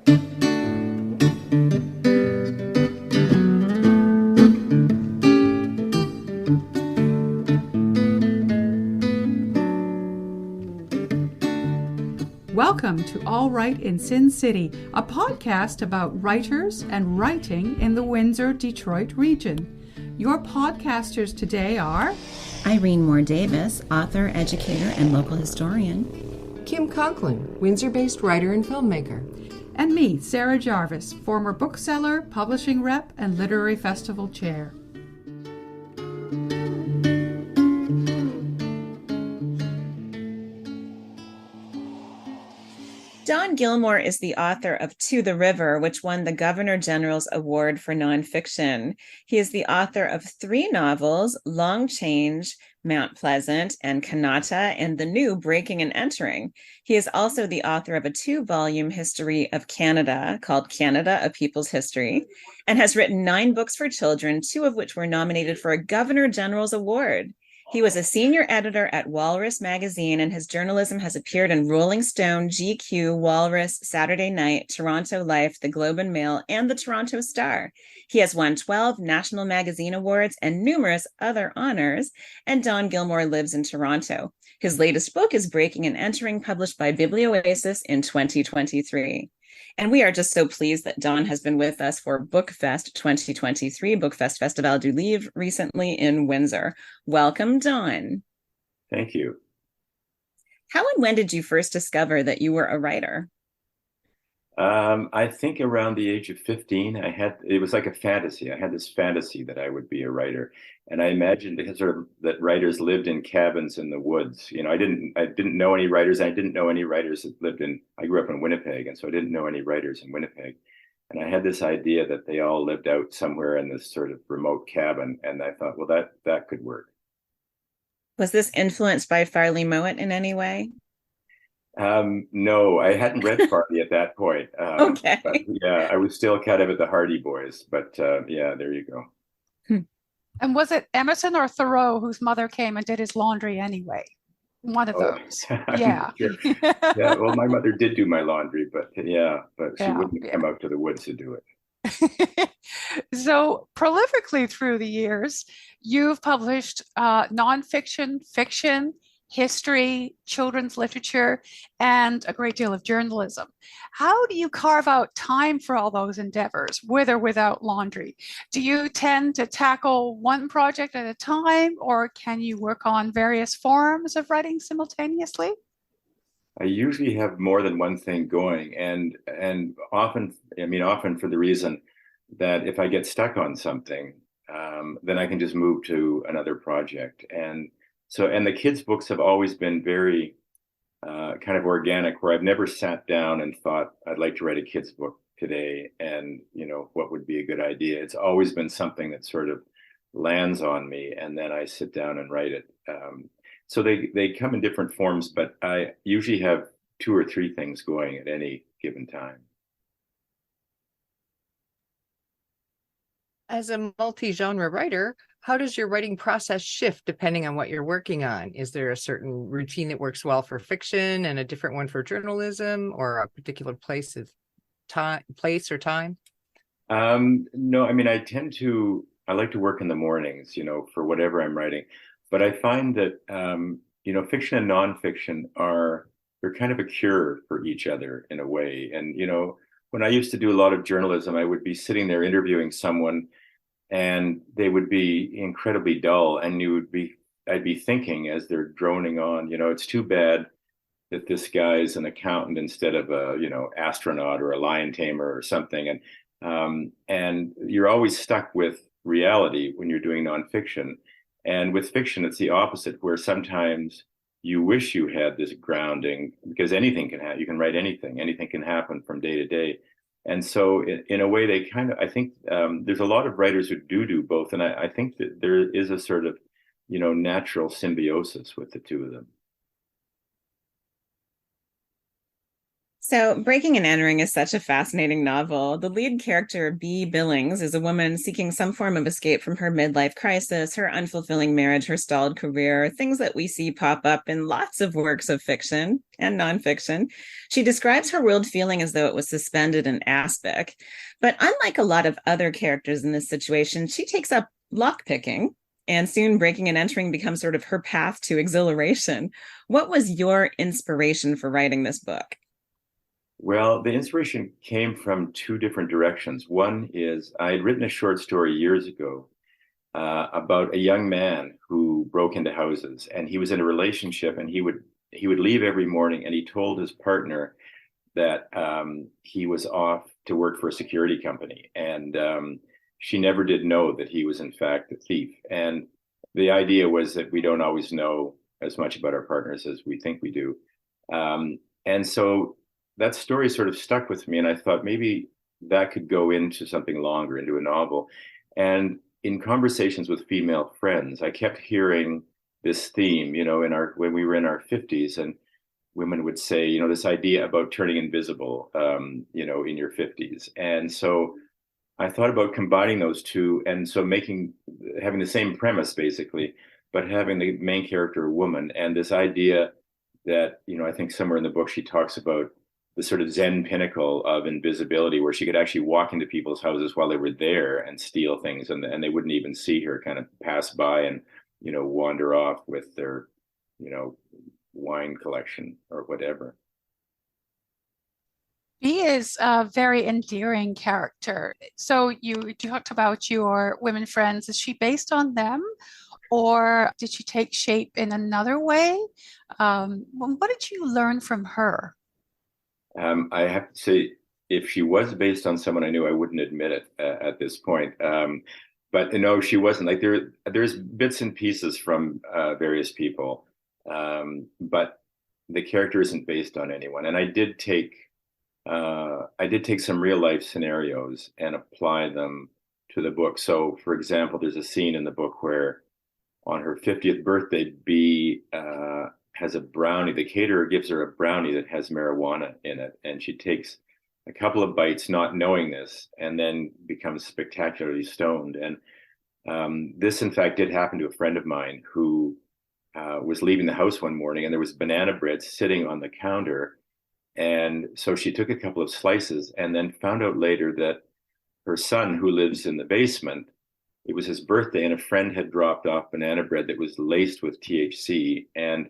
Welcome to All Right in Sin City, a podcast about writers and writing in the Windsor, Detroit region. Your podcasters today are Irene Moore Davis, author, educator, and local historian. Kim Conklin, Windsor-based writer and filmmaker. And me, Sarah Jarvis, former bookseller, publishing rep, and literary festival chair. Don Gillmor is the author of To the River, which won the Governor General's Award for Nonfiction. He is the author of 3 novels, Long Change, Mount Pleasant, and Kanata, and the new Breaking and Entering. He is also the author of a 2-volume history of Canada called Canada, A People's History, and has written 9 books for children, 2 of which were nominated for a Governor General's Award. He was a senior editor at Walrus magazine, and his journalism has appeared in Rolling Stone, GQ, Walrus, Saturday Night, Toronto Life, the Globe and Mail, and the Toronto Star. He has won 12 National Magazine Awards and numerous other honors, and Don Gillmor lives in Toronto. His latest book is Breaking and Entering, published by Biblioasis in 2023. And we are just so pleased that Don has been with us for BookFest 2023, BookFest Festival du Livre, recently in Windsor. Welcome, Don. Thank you. How and when did you first discover that you were a writer? I think around the age of 15, it was like a fantasy. I had this fantasy that I would be a writer. And I imagined that writers lived in cabins in the woods. You know, I didn't know any writers. I didn't know any writers that I grew up in Winnipeg, and so I didn't know any writers in Winnipeg. And I had this idea that they all lived out somewhere in this sort of remote cabin. And I thought, well, that could work. Was this influenced by Farley Mowat in any way? No, I hadn't read Farley at that point. Okay. But, yeah, I was still kind of at the Hardy Boys, but yeah, there you go. And was it Emerson or Thoreau whose mother came and did his laundry anyway? One of those. Yeah. Sure. Yeah. Well, my mother did do my laundry, but she wouldn't come out to the woods to do it. So prolifically through the years, you've published nonfiction, fiction, history, children's literature, and a great deal of journalism. How do you carve out time for all those endeavors, with or without laundry? Do you tend to tackle one project at a time, or can you work on various forms of writing simultaneously? I usually have more than one thing going, and often for the reason that if I get stuck on something, then I can just move to another project. And the kids' books have always been very kind of organic, where I've never sat down and thought, I'd like to write a kids' book today, and what would be a good idea. It's always been something that sort of lands on me, and then I sit down and write it. So they come in different forms, but I usually have 2 or 3 things going at any given time. As a multi-genre writer, how does your writing process shift depending on what you're working on? Is there a certain routine that works well for fiction and a different one for journalism, or a particular place or time? No, I mean, I like to work in the mornings, for whatever I'm writing. But I find that, fiction and nonfiction they're kind of a cure for each other in a way. And, when I used to do a lot of journalism, I would be sitting there interviewing someone, and they would be incredibly dull, and I'd be thinking as they're droning on, it's too bad that this guy's an accountant instead of a, astronaut or a lion tamer or something. And you're always stuck with reality when you're doing nonfiction. And with fiction, it's the opposite, where sometimes you wish you had this grounding, because anything can happen. You can write anything can happen from day to day. And so in a way, I think there's a lot of writers who do both. And I think that there is a sort of, natural symbiosis with the two of them. So, Breaking and Entering is such a fascinating novel. The lead character, Bee Billings, is a woman seeking some form of escape from her midlife crisis, her unfulfilling marriage, her stalled career, things that we see pop up in lots of works of fiction and nonfiction. She describes her world feeling as though it was suspended in aspic. But unlike a lot of other characters in this situation, she takes up lockpicking. And soon breaking and entering becomes sort of her path to exhilaration. What was your inspiration for writing this book? Well, the inspiration came from two different directions. One is I had written a short story years ago about a young man who broke into houses, and he was in a relationship, and he would leave every morning, and he told his partner that he was off to work for a security company, and she never did know that he was in fact a thief. And the idea was that we don't always know as much about our partners as we think we do, and so that story sort of stuck with me, and I thought maybe that could go into something longer, into a novel. And in conversations with female friends, I kept hearing this theme, when we were in our 50s, and women would say, this idea about turning invisible, in your 50s. And so I thought about combining those two, and so having the same premise basically, but having the main character a woman, and this idea that, I think somewhere in the book she talks about the sort of Zen pinnacle of invisibility, where she could actually walk into people's houses while they were there and steal things, and they wouldn't even see her, kind of pass by and, wander off with their, wine collection or whatever. He is a very endearing character. So you talked about your women friends. Is she based on them, or did she take shape in another way? What did you learn from her? I have to say, if she was based on someone I knew, I wouldn't admit it at this point. But no, she wasn't. Like there's bits and pieces from various people, but the character isn't based on anyone. And I did take some real life scenarios and apply them to the book. So, for example, there's a scene in the book where on her 50th birthday, Bee has a brownie. The caterer gives her a brownie that has marijuana in it, and she takes a couple of bites, not knowing this, and then becomes spectacularly stoned. And this, in fact, did happen to a friend of mine who was leaving the house one morning, and there was banana bread sitting on the counter. And so she took a couple of slices and then found out later that her son, who lives in the basement, it was his birthday, and a friend had dropped off banana bread that was laced with THC. And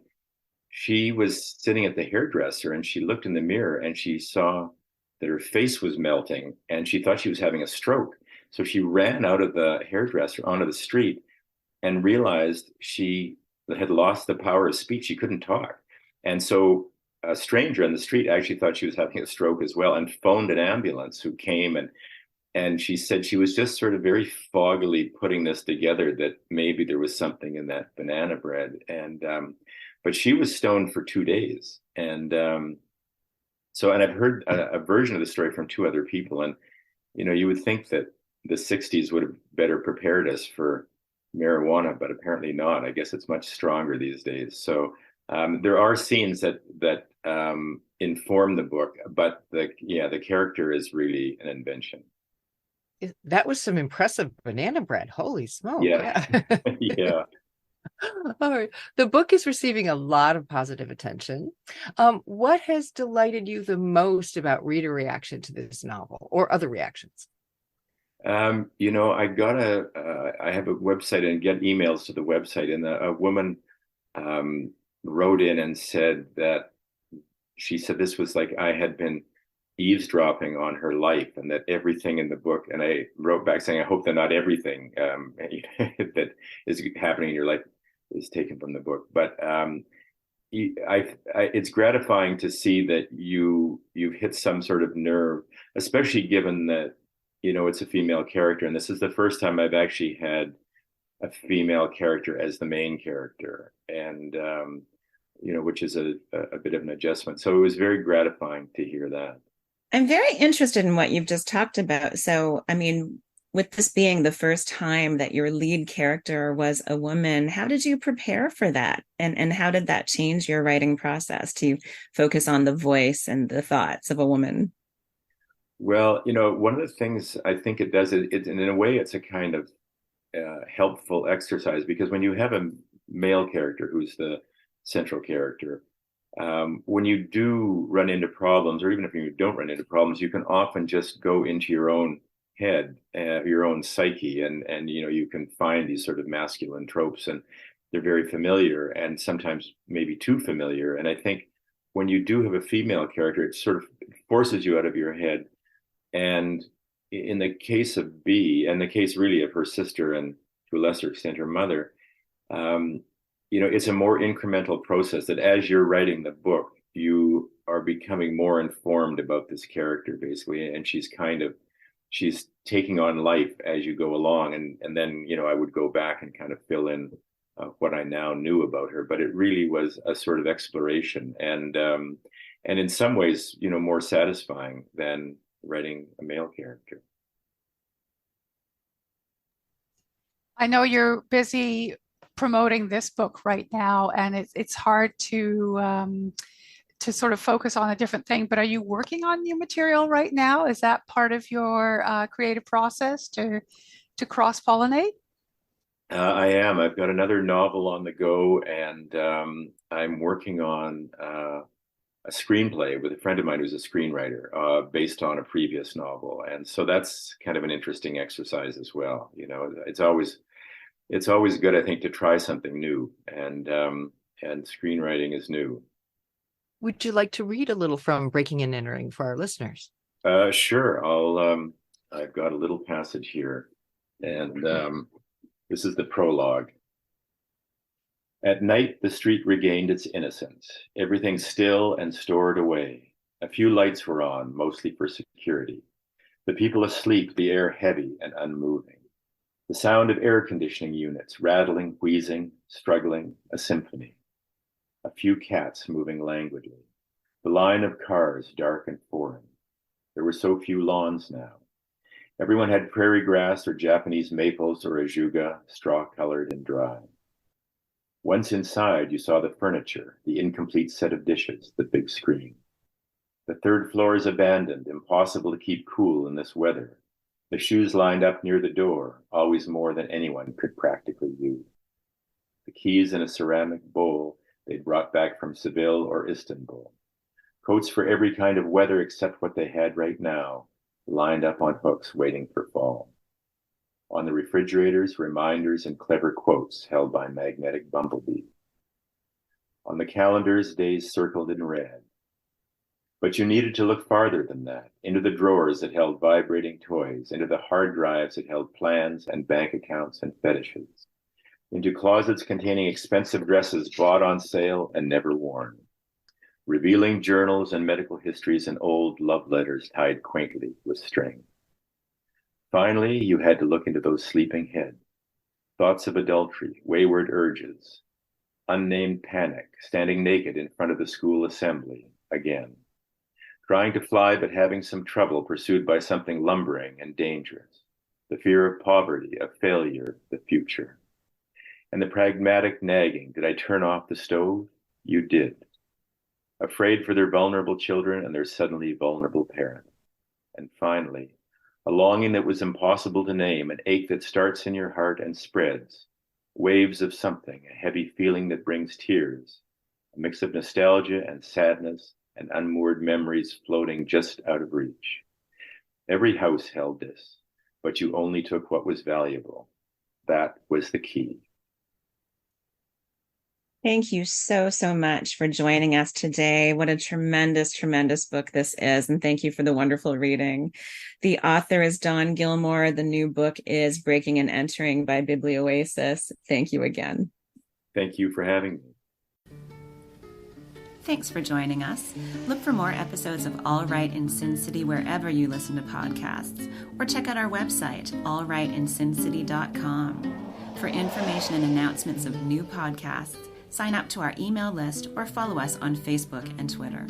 she was sitting at the hairdresser, and she looked in the mirror and she saw that her face was melting, and she thought she was having a stroke. So she ran out of the hairdresser onto the street and realized she had lost the power of speech. She couldn't talk. And so a stranger in the street actually thought she was having a stroke as well, and phoned an ambulance, who came, and she said she was just sort of very foggily putting this together, that maybe there was something in that banana bread. And but she was stoned for 2 days. And and I've heard a version of the story from two other people. And, you would think that the 60s would have better prepared us for marijuana, but apparently not. I guess it's much stronger these days. So there are scenes that inform the book, but the character is really an invention. That was some impressive banana bread. Holy smoke. Yeah. Yeah. All right. The book is receiving a lot of positive attention. What has delighted you the most about reader reaction to this novel, or other reactions? I have a website and get emails to the website, and a woman wrote in and said that she said this was like I had been eavesdropping on her life, and that everything in the book, and I wrote back saying, I hope that not everything that is happening in your life is taken from the book. But it's gratifying to see that you've hit some sort of nerve, especially given that, it's a female character. And this is the first time I've actually had a female character as the main character. And, which is a bit of an adjustment. So it was very gratifying to hear that. I'm very interested in what you've just talked about. So, I mean, With this being the first time that your lead character was a woman, how did you prepare for that? And how did that change your writing process to focus on the voice and the thoughts of a woman? Well, one of the things I think it does, and in a way, it's a kind of helpful exercise, because when you have a male character who's the central character, when you do run into problems, or even if you don't run into problems, you can often just go into your own head, your own psyche, and you can find these sort of masculine tropes, and they're very familiar, and sometimes maybe too familiar. And I think when you do have a female character, it sort of forces you out of your head. And in the case of B, and the case really of her sister, and to a lesser extent her mother, it's a more incremental process, that as you're writing the book, you are becoming more informed about this character, basically, and she's taking on life as you go along. And then, I would go back and kind of fill in what I now knew about her. But it really was a sort of exploration, and in some ways, more satisfying than writing a male character. I know you're busy promoting this book right now, and it's hard to sort of focus on a different thing. But are you working on new material right now? Is that part of your creative process to cross-pollinate? I am. I've got another novel on the go, and I'm working on a screenplay with a friend of mine who's a screenwriter, based on a previous novel. And so that's kind of an interesting exercise as well. It's always good, I think, to try something new, and screenwriting is new. Would you like to read a little from Breaking and Entering for our listeners? Sure. I've got a little passage here, and this is the prologue. At night, the street regained its innocence, everything still and stored away. A few lights were on, mostly for security. The people asleep, the air heavy and unmoving. The sound of air conditioning units, rattling, wheezing, struggling, a symphony. A few cats moving languidly. The line of cars, dark and foreign. There were so few lawns now. Everyone had prairie grass or Japanese maples or ajuga, straw-colored and dry. Once inside, you saw the furniture, the incomplete set of dishes, the big screen. The third floor is abandoned, impossible to keep cool in this weather. The shoes lined up near the door, always more than anyone could practically use. The keys in a ceramic bowl they'd brought back from Seville or Istanbul. Coats for every kind of weather except what they had right now, lined up on hooks waiting for fall. On the refrigerators, reminders and clever quotes held by magnetic bumblebees. On the calendars, days circled in red. But you needed to look farther than that, into the drawers that held vibrating toys, into the hard drives that held plans and bank accounts and fetishes, into closets containing expensive dresses bought on sale and never worn, revealing journals and medical histories and old love letters tied quaintly with string. Finally, you had to look into those sleeping heads, thoughts of adultery, wayward urges, unnamed panic, standing naked in front of the school assembly again, trying to fly but having some trouble, pursued by something lumbering and dangerous, the fear of poverty, of failure, the future. And the pragmatic nagging, did I turn off the stove? You did. Afraid for their vulnerable children and their suddenly vulnerable parents. And finally, a longing that was impossible to name, an ache that starts in your heart and spreads, waves of something, a heavy feeling that brings tears, a mix of nostalgia and sadness and unmoored memories floating just out of reach. Every house held this, but you only took what was valuable. That was the key. Thank you so much for joining us today. What a tremendous, tremendous book this is. And thank you for the wonderful reading. The author is Dawn Gillmor. The new book is Breaking and Entering by Biblioasis. Thank you again. Thank you for having me. Thanks for joining us. Look for more episodes of All Right in Sin City wherever you listen to podcasts, or check out our website, allrightinsincity.com. For information and announcements of new podcasts, sign up to our email list or follow us on Facebook and Twitter.